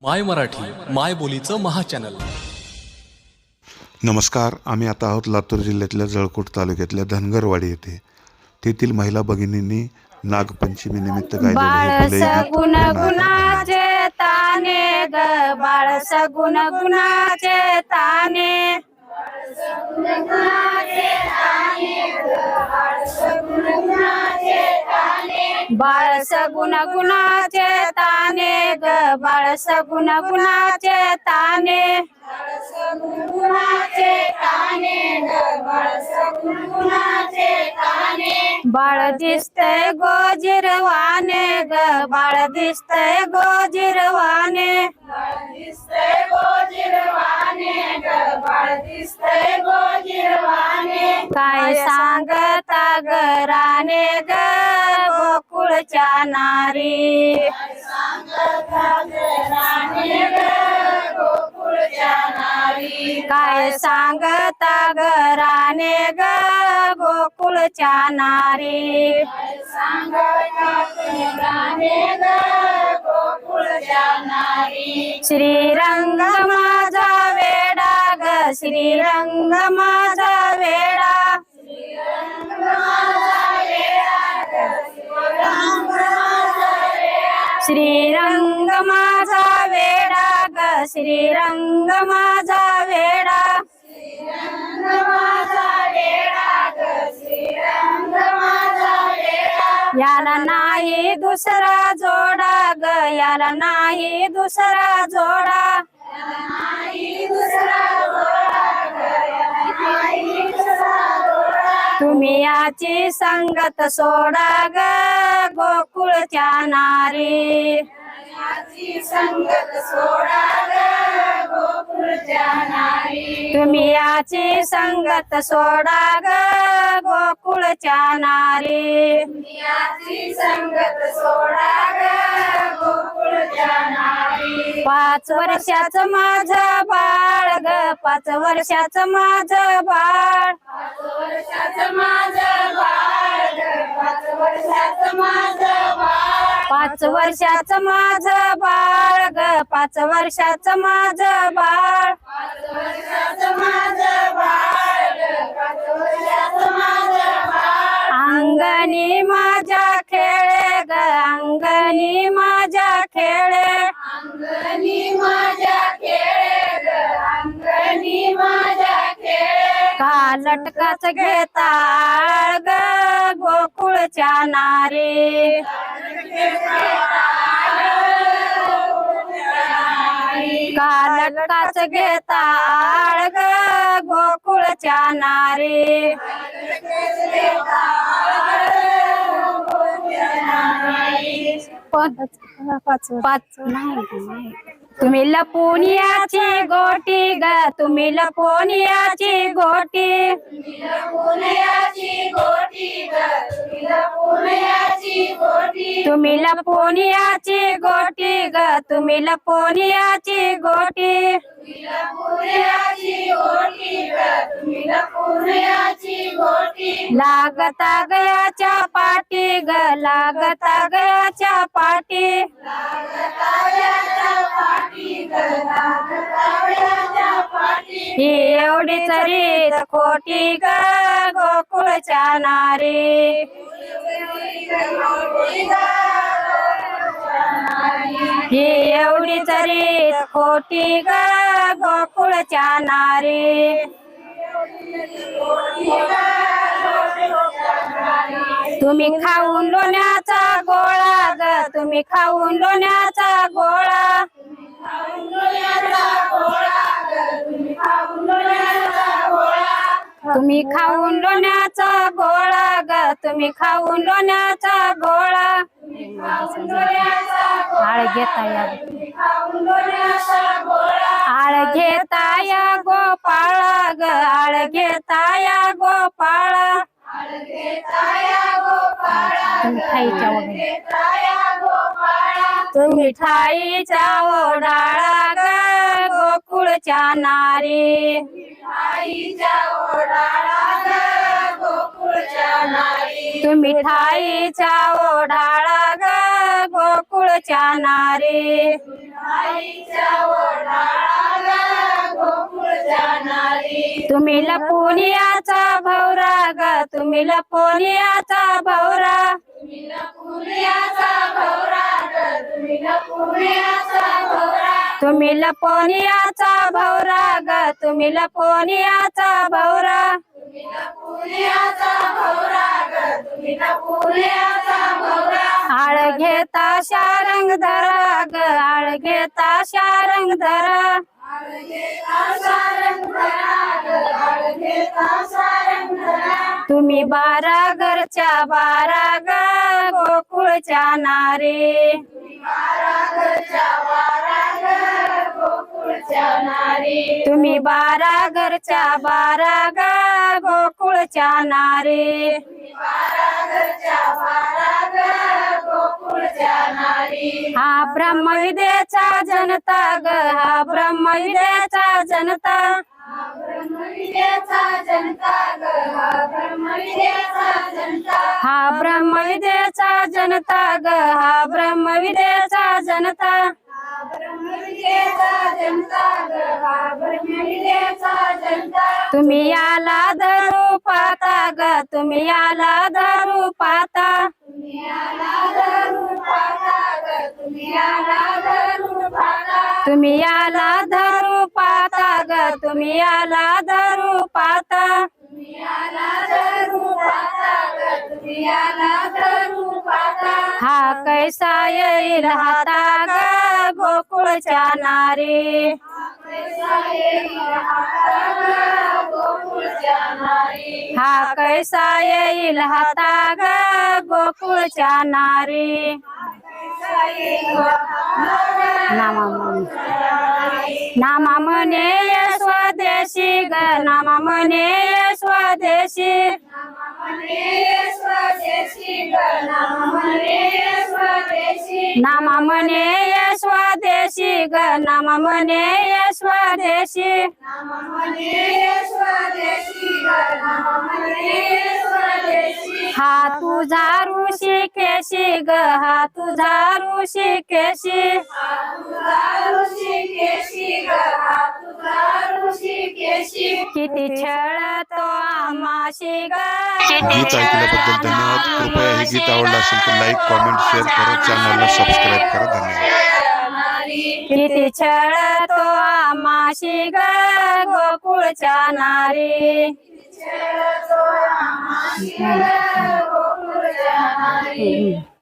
माय मराठी माय बोलीचं महाचॅनल. नमस्कार. आम्ही आता आहोत लातूर जिल्ह्यातल्या जळकोट तालुक्यातल्या धनगरवाडी येथे. तेथील महिला भगिनींनी नागपंचमी निमित्त गायलेले हे भले गीत गुण पुन्हा ऐका. गुणाचे ताने ग बाळस गुण गुणाचे ताने बाळस गुण गुणाचे ताने ग बाळस गुण गुणाचे ताने बाळ दिसतय गोजिरवाने ग बाळ दिसतय गोजिरवाने काय सांगता गराने ग गोकुळच्या नारी काय सांगता गराने ग गोकुळच्या नारी श्रीरंग माझा वेडा ग श्रीरंग माझा वेडा श्रीरंग माझा वेडा ग श्रीरंग माझा वेडा याला नाही दुसरा जोडा ग याला नाही दुसरा जोडा तुम्ही याची संगत सोडा ग गोकुळच्या नारी तुम्ही याची संगत सोडा ग गोकुळच्या नारी 5 वर्षाचं माझं बाळ ग 5 वर्षाचं माझं बाळ 5 वर्षाचं माझं बाळ ग 5 वर्षाचं माझं बाळ अंगणी माझ्या खेळे ग अंगणी माझ्या खेळे का लटकाच घेताळ ग गोकुळच्या नारी का लटकाच घेताळ ग गोकुळच्या नारी पाच नाही तुम्ही लपून याची गोटी ग तुम्ही लपून याची गोटी तुम्ही लपून याची गोटी ग तुम्ही लपून याची गोटी लागता गयाच्या पाठी ग लागता गयाच्या पाठी ही एवढी रीत खोटी ग गोकुळच्या नारी ही एवढी रीत खोटी ग गोकुळच्या नारी तुम्ही खाऊन लोण्याचा गोळा ग तुम्ही खाऊन लोण्याचा गोळा तुम्ही खाऊन लोण्याचा गोळा ग तुम्ही खाऊन लोण्याचा गोळा आळ घेता या आळ घेता या गोपाळा ग आळ घेता या गोपाळा तुम्ही ठाईच्या ओढाळा ग गोकुळच्या नारी तुम्ही ठाईच्या ओढाळा ग गोकुळच्या नारी तुम्ही लपुनियाचा भौरा ग तुम्ही लपुनियाचा भौरा तुम्ही लपोनियाचा भौरा ग तुम्ही लपोनियाचा भौरा आळ घेता शारंग धरा ग आळ घेता शारंग धरा तुम्ही 12 घरच्या 12 ग गोकुळच्या नारी तुम्ही 12 घरच्या 12 ग गोकुळच्या नारी हा ब्रह्मविदेचा जनता ग हा ब्रह्मविदेचा जनता हा ब्रह्मविदेचा जनता ग हा ब्रह्मविदेचा जनता तुम्ही याला धरू पाता ग तुम्ही याला धरू पाता तुम्ही याला धरू पाता ग तुम्ही याला धरू पाता हा कैसा येईल हाता ग गोकुळच्या नारी हा कैसा येईल हाता ग गोकुळच्या नारी नामा म्हणे स्वदेशी ग नामा म्हणे स्वदेशी नामा म्हणे स्वदेशी ग नामा म्हणे स्वदेशी हा तुझा ऋषिकेशी ग हा तुझा ऋषिकेशी किती छळतो आम्हाशी ग गीत ऐकल्याबद्दल धन्यवाद. कृपया हे गीत आवडलं असेल तर लाईक कॉमेंट शेअर करा, चॅनलला सबस्क्राईब करा. धन्यवाद. किती छळतो आम्हाशी ग गोकुळच्या नारी